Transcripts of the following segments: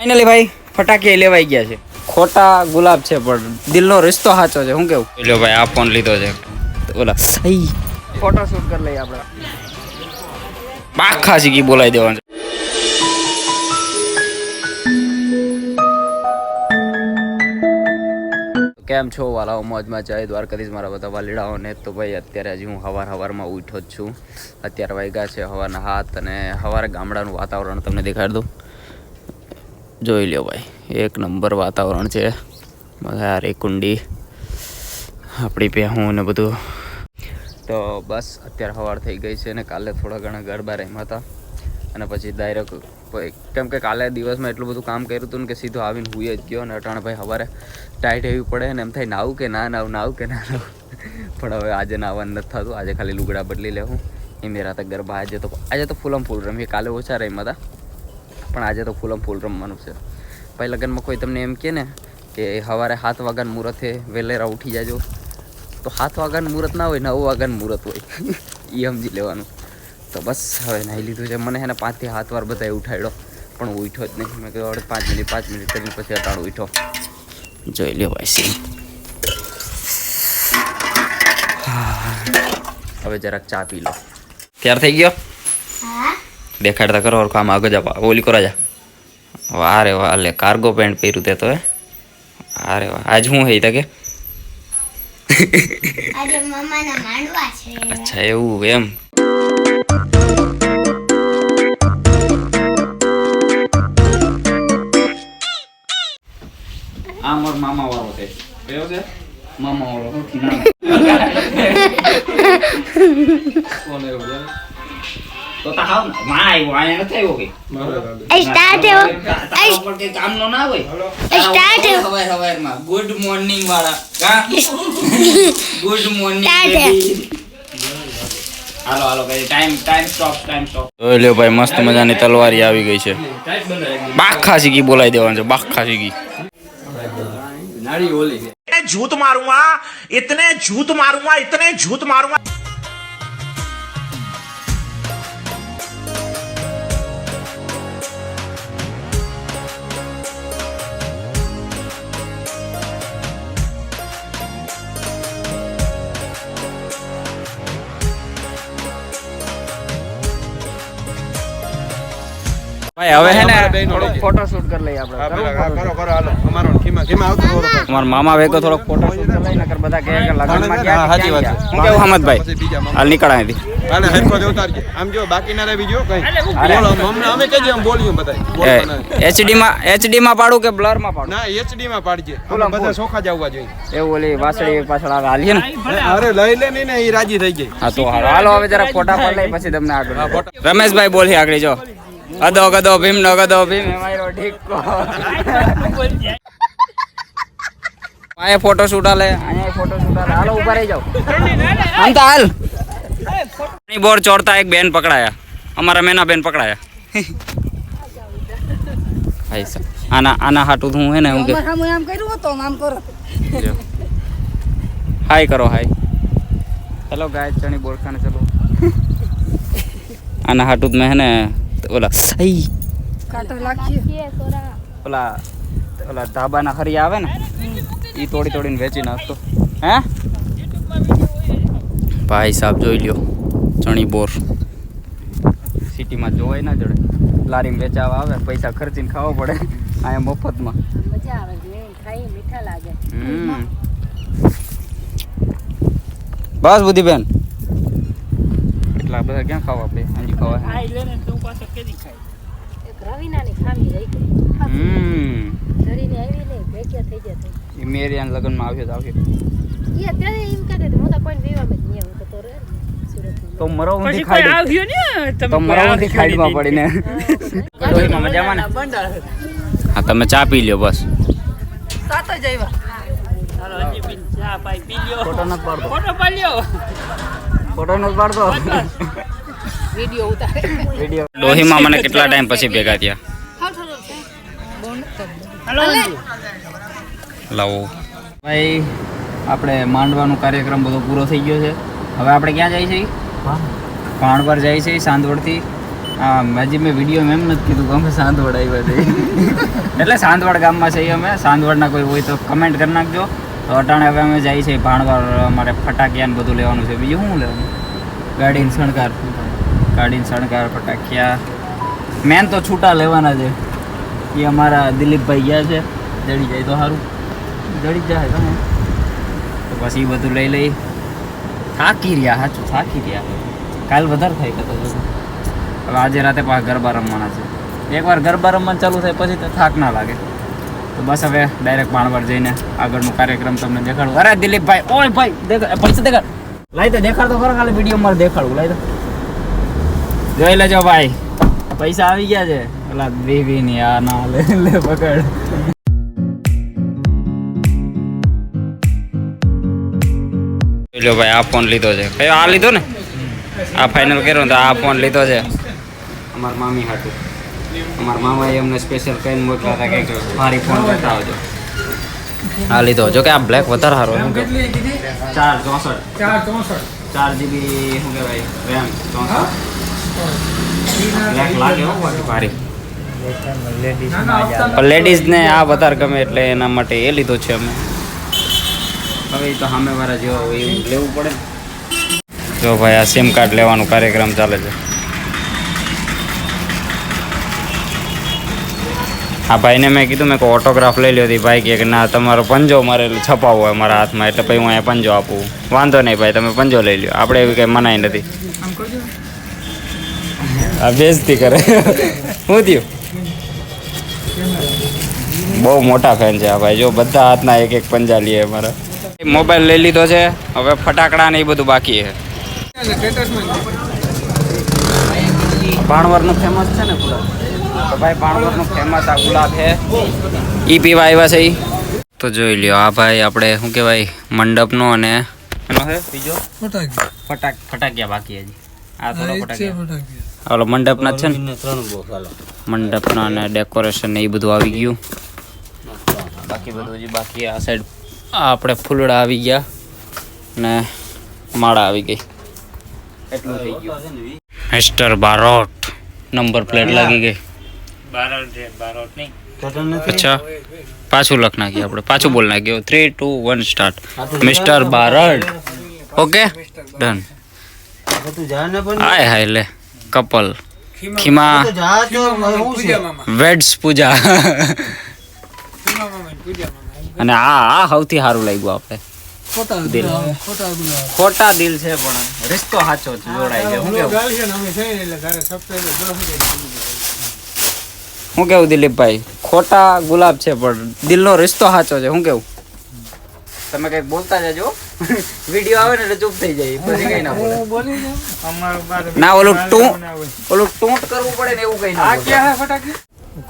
Finally ભાઈ ફટાકે લેવાઈ ગયા છે. ખોટા ગુલાબ છે પણ દિલનો રિશ્તો સાચો છે. શું કેવું? લ્યો ભાઈ આ ફોન લીધો છે ઓલા ફોટો શૂટ કરી લઈએ આપણે. બાખા શીખી બોલાવી દેવાનું. કેમ છો વાલાઓ? મોજમાં જય દ્વારકાધીશ મારા બધા વાલીડાઓને. તો ભાઈ અત્યારે હજી હું સવારમાં ઉઠ્યો જ છું. અત્યારે વાગ્યા છે સવારના 7 અને સવારે ગામડાનું વાતાવરણ તમને દેખાડી દઉં. જોઈ લ્યો ભાઈ, એક નંબર વાતાવરણ છે. બધા રેકુંડી આપણી પહેવું ને બધું. તો બસ અત્યારે સવાર થઈ ગઈ છે ને કાલે થોડા ઘણા ગરબા રમ્યા હતા અને પછી ડાયરેક્ટ કેમ કે કાલે દિવસમાં એટલું બધું કામ કર્યું હતું ને કે સીધો આવીને હુઈ જ ગયો. અને અટાણે ભાઈ સવારે ટાઈટ એવી પડે ને એમ થાય નાવું કે ના નાવું પણ હવે આજે નાવાનું નથી થતું. આજે ખાલી લુગડા બદલી લેવું એ મેરા તક ગરબા. આજે તો ફૂલમ ફૂલ રમીએ. કાલે ઓછા રમ્યા હતા પણ આજે તો ફૂલમ ફૂલ રમવાનું છે. ભાઈ લગ્નમાં કોઈ તમને એમ કહે ને કે સવારે 7 વાગ્યાનું મુહૂર્તે વહેલેરા ઉઠી જાજો, તો 7 વાગ્યાનું મુહૂર્ત ના હોય, 9 વાગ્યાનું મુહૂર્ત હોય એ સમજી લેવાનું. તો બસ હવે નાહી લીધું છે. મને એને 5 થી 7 વાર બધાએ ઉઠાડ્યો પણ હું ઉઠ્યો જ નહીં. મેં કહ્યું 5 મિનિટ કરીને પછી અટાણું ઉઠ્યો. જોઈ લ્યો ભાઈ સી. હવે જરાક ચા પી લો. તૈયાર થઈ ગયો? દેખાડતા કરો કામ આગળ જા. ઓલી કરો જા. વાહ રે વાહ, લે કાર્ગો પેન્ટ પહેર્યું તે તો હે. અરે વાહ, આજ હું હે તકે? આજે મમ્માના માંડવા છે. અચ્છા એવું એમ. આ મોર મામા વાળો છે. કયો છે? મામા વાળો. કોને એવું તો તાવ માં આવ્યો આયા નથી આવ્યો કે સ્ટાર્ટ પર કે કામ નો ના હોય. સ્ટાર્ટ હવારમાં ગુડ મોર્નિંગ વાળા કા ગુડ મોર્નિંગ હાલો ભાઈ ટાઈમ સ્ટોપ. જોઈ લ્યો ભાઈ, મસ્ત મજાની તલવારી આવી ગઈ છે. બાખા શીખી બોલાવી દેવાનું છે. બાખા શીખી નાડી ઓલી झूठ मारूंगा, इतने झूठ मारूंगा. ભાઈ હવે હે ને ફોટો શૂટ કરી લઈએ આપણે. કરો હાલો. અમારો ખીમા આવતો થોડો. અમાર મામા વેગો થોડો ફોટો શૂટ કરી લઈએ નકર બધા કહે કે લગનમાં ગયા. સાચી વાત છે. હું કેવું હમદભાઈ હાલ નીકળ અહીંથી. હાલે હરખો જ ઉતારજે. આમ જો બાકી ના રહી જો કઈ બોલો અમને અમે કહેજે આમ બોલ્યું બધાય. HD માં પાડું કે બ્લર માં પાડું? ના HD માં પાડજે. બધા સોખા જ આવવા જોઈએ. એવું ઓલી વાસળી પાછળ આવે હાલીએ ને. અરે લઈ લે નહીં ને ઈ રાજી થઈ ગઈ. હા તો હાલો હવે જરા ફોટા પાડ લઈ પછી તમને આગળ. રમેશભાઈ બોલી આગળ જો. ગદો ભીમ નો ગદો ભીમ મારો ઠીકો. આયા ફોટો શૂટ આલે, અહીંયા ફોટો શૂટ આલે. હાલો ઉભા રહી જાઓ. આમ તો હાલ. બોર ચોરતા એક બેન પકડાયા. અમારા મેના બેન પકડાયા. ભાઈ સાહેબ આના હાટું હું હે ને હું કે આમ કર્યું તો આમ કરો. હાય કરો હાય. હેલો ગાઈસ, ચણી બોરખાને ચલો. આના હાટું મેં હે ને ઓલા કાંટા લાગશે. ઓલા ધાબાના હરી આવે ને ઈ તોડીને વેચી નાખતો. હે ભાઈ સાહેબ જોઈ લ્યો, ચણી બોર સિટીમાં જોવાય ના જડે. લારીમાં વેચાવા આવે, પૈસા ખર્ચીને ખાવા પડે. અહીંયા મફતમાં મજા આવે છે, ખાઈ મીઠા લાગે. બસ બુદ્ધિબેન એટલા બધા ક્યાં ખાવા આપણે હાજી ખાવા. એક રવિનાની ખામી રહી ગઈ. ધરીને આવી ને ભેગ્યા થઈ ગયા. એ મેરિયાના લગ્નમાં આવ્યો તો આવ્યો. એ અત્યારે એમ કહેતા હતા હું તો કોઈ વિવામાં જ નહીં આવું તો રે સુરતમાં. તો મરવથી ખાઈ આવ્યો ને તો મરવથી ખાઈમાં પડીને ડોહીમાં મજામાં ને. હા તમે ચા પી લ્યો બસ. સાતો જ આવ્યા. હાલો હજી પી ચા પી લ્યો. ફોટો નથી પાડતો. ફોટો પાડ્યો. ફોટો નથી પાડતો. વિડિયો ઉતારે. ડોહીમાં મને કેટલા ટાઈમ પછી ભેગા થયા. હાલો લાવો ભાઈ, આપણે માંડવાનો કાર્યક્રમ બધો પૂરો થઈ ગયો છે. હવે આપણે ક્યાં જઈએ છીએ? ભાણવર જઈએ છીએ સાંદવડથી. હા હજી મેં વિડીયો એમ નથી કીધું કે અમે સાંધવડ આવ્યા છે એટલે સાંધવડ ગામમાં છીએ અમે. સાંધવડના કોઈ હોય તો કમેન્ટ કરી નાખજો. તો અટાણે હવે અમે જઈએ છીએ ભાણવાર, અમારે ફટાકિયા ને બધું લેવાનું છે. બીજું શું લેવાનું? ગાડીને શણગાર, ફટાકિયા, મેન તો છૂટા લેવાના છે. એ અમારા દિલીપભાઈ ગયા છે. જડી જાય તો સારું, જડી જાય તમે તો પછી એ બધું લઈ થાકી રહ્યા. કાલ વધારે થઈ ગયો. હવે આજે રાતે પાછા ગરબા રમવાના છે. એકવાર ગરબા રમવાનું ચાલુ થાય પછી તો થાક ના લાગે. તો બસ હવે ડાયરેક્ટ ભાણવાર જઈને આગળનો કાર્યક્રમ તમને દેખાડું. અરે દિલીપભાઈ, ઓય ભાઈ પૈસા દેખાડ, લાઈ તો દેખાડતો ખરો. ખાલી વિડીયોમાં દેખાડું, લાઈ તો જોઈ લેજો ભાઈ. પૈસા આવી ગયા છે. પેલા બેબી આ ના લે પકડ. લો ભાઈ, આ ફોન લીધો છે. કયો? આ લીધો ને? આ ફાઇનલ કર્યો તો આ ફોન લીધો છે અમારા મામી હાટું. અમારા મામાએ અમને સ્પેશિયલ કહીને મોકલ્યા હતા કે મારી ફોન બતાવજો. આ લીધો. જો કે આ બ્લેક વધારે સારો. 4GB શું કહેવાય રેમ, 64 બ્લેક લાગે હો બાકી ભારી. પણ લેડીઝને આ વધારે ગમે એટલે એના માટે એ લીધો છે અમે. હવે તો સામેવાળા જેવા હોય એવું લેવું પડે. જો ભાઈ, આ સિમ કાર્ડ લેવાનું કાર્યક્રમ ચાલે છે. આ ભાઈને મેં કીધું, મેં કોઈ ઓટોગ્રાફ લઈ લ્યો હતી. ભાઈ કે ના, તમારો પંજો મારે છપાવવો હોય મારા હાથમાં, એટલે પછી હું અહીંયા પંજો આપું. વાંધો નહીં ભાઈ, તમે પંજો લઈ લ્યો, આપણે એવી કંઈ મનાઈ નથી. આ બેજતી કરે. શું થયું? બહુ મોટા ફેન છે આ ભાઈ. જો બધા હાથના એક એક પંજા લઈએ અમારા. મોબાઈલ લઈ લીધો છે. હવે ફટાકડા ને એ બધું બાકી છે. ભાણવરનું ફેમસ છે ને ગુલાબ. તો ભાઈ ભાણવરનું ફેમસ આ ગુલાબ છે. ઈ પીવા આવ્યા છે ઈ. તો જોઈ લ્યો આ ભાઈ, આપણે શું કહેવાય મંડપનો અને એનો છે બીજો ફટાકિયા બાકી હજી. આ થોડો ફટાકિયા ઓલો મંડપના છે ને, મંડપના અને ડેકોરેશન ને એ બધું આવી ગયું. બાકી બધું હજી બાકી. આ સાઈડ આપણે ફૂલડા આવી ગયા ને માળા આવી ગઈ. એટલું થઈ ગયું. મિસ્ટર બારોટ નંબર પ્લેટ લાગી ગઈ. અચ્છા, પાછું લખ નાખીએ આપણે. પાછું બોલ નાખ્યો. 3, 2, 1 start. Mister Barot. Okay done. Hi hi લે કપલ ખીમા વેડ્સ પૂજા. અને આ સૌથી સારું લાગ્યું આપણે. ખોટા દિલ છે પણ રિશ્તો સાચો જોડાય છે. શું કેવું દિલીપભાઈ? ખોટા ગુલાબ છે પણ દિલનો રિશ્તો સાચો છે. શું કેવું? તમે કઈક બોલતા જજો. વિડીયો આવે ને એટલે ચૂપ થઈ જાય, પછી કઈ ના બોલે. ના ઓલું ટૂંટ કરવું પડે ને એવું કઈ ના.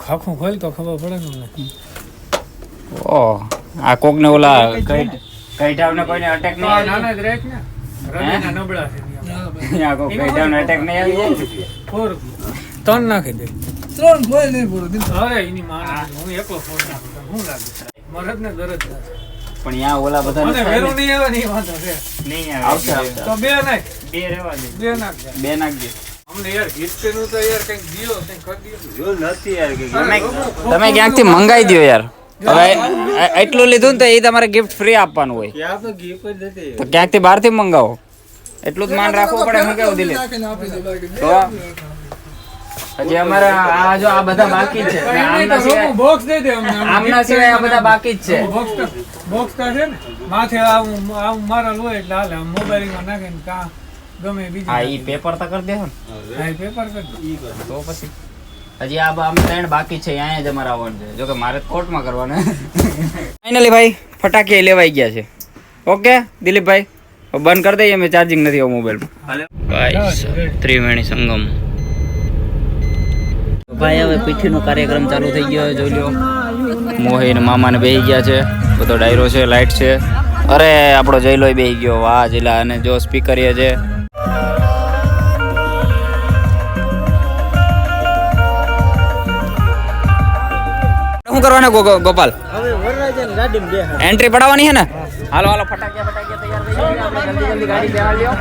ખાખું ખોલ તો ખબર પડે ને. ઓહ, આ કોક ને ઓલા કઈટાવને કોઈને અટેક નહીં આવે. નાના જ રહે ને, રવિના નબળા છે. આ કોક કઈટાવને અટેક નહીં આવી જાય. 3 નાખી દે. 3 કોઈ નહીં પૂરો દિન. અરે એની માના હું એકલો ફોન નાખું. હું લાગે મરદ ને દરદ પણ યા ઓલા બધા મને વેરું નહીં આવે નહીં વાંધો છે. નહીં આવે. તો 2 નાખ. 2 રહેવા દે. 2 નાખ. 2 નાખ દે. અમને યાર ગિફ્ટ નું તો યાર કંઈક દિયો, કંઈક કરી દિયો. જો નથી યાર કે તમે ક્યાંકથી મંગાઈ દો યાર. હવે એટલું લીધું ને તો એ તમારે ગિફ્ટ ફ્રી આપવાનું હોય. તો ક્યાંકથી બહારથી મંગાવો. એટલું જ માન રાખવું પડે. હું કેવું દિલીપ? તો હજી અમારે આ જો આ બધા બાકી જ છે. બોક્સ દે દે અમને. આમના સિવાય આ બધા બાકી જ છે. બોક્સ કા છે ને માથે આવું મારા લોય એટલે હાલે. મોબાઈલમાં નાખીને કા ગમે બીજું. હા, ઈ પેપર તો કરી દેહો ને. હા, પેપર કરી તો પછી હજી આ અમે 3 બાકી છે. અહીંયા જ અમારે આવવાનું છે. જો કે મારે કોર્ટમાં કરવાના. ફાઇનલી ભાઈ ફટાકિયા લેવાઈ ગયા છે. ઓકે દિલીપભાઈ, બંધ કરી દઈએ. અમે ચાર્જિંગ નથી મોબાઈલમાં. ભાઈ ત્રિવેણી સંગમ. ભાઈ હવે પીઠીનો કાર્યક્રમ ચાલુ થઈ ગયો. જોઈ લો મોહિન મામાને બેસી ગયા છે. બધો ડાયરો છે, લાઈટ છે. અરે આપણો જયલોય બેસી ગયો. વાહ જયલા. અને જો સ્પીકર એ છે. શું કરવાના ગોપાલ? એન્ટ્રી પડાવવાની છે ને? હાલો હાલો ફટાકિયા તૈયાર થઈ ગયા આપણે જલ્દી ગાડી બેહાડ લ્યો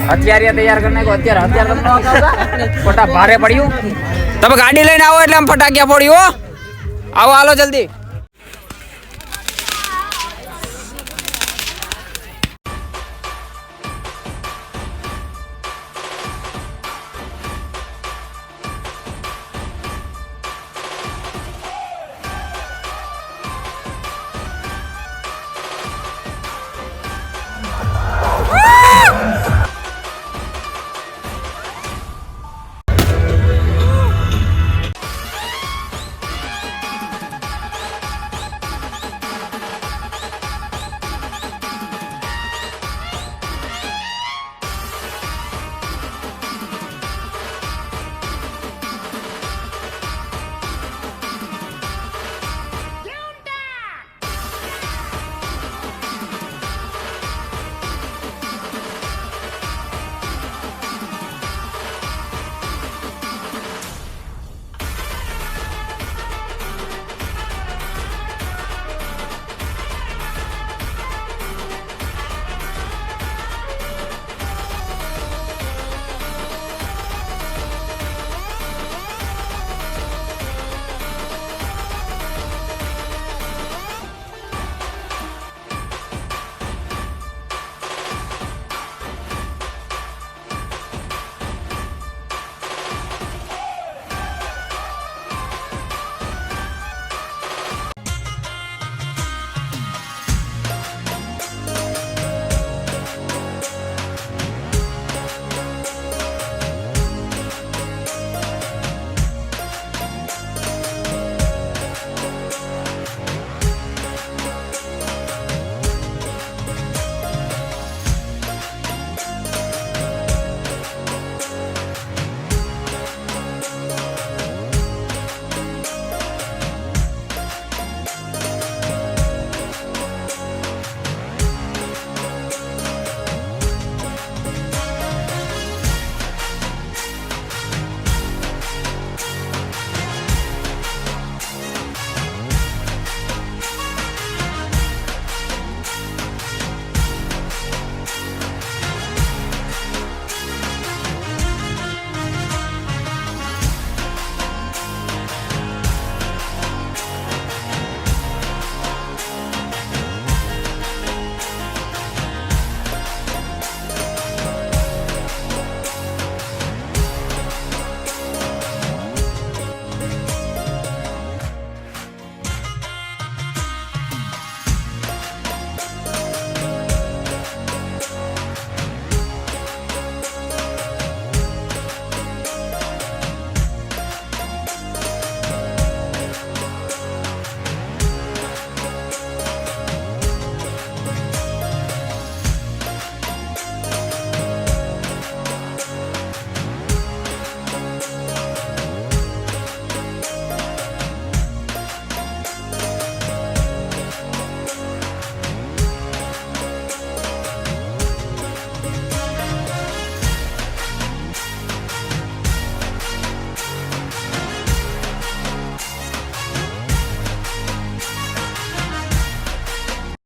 અત્યારે તૈયાર કરી નાખો અત્યારે તમને ન આવતા ખોટા ભારે પડ્યું તમે ગાડી લઈને આવો એટલે આમ ફટાકિયા ફોડી હો આવો હાલો જલ્દી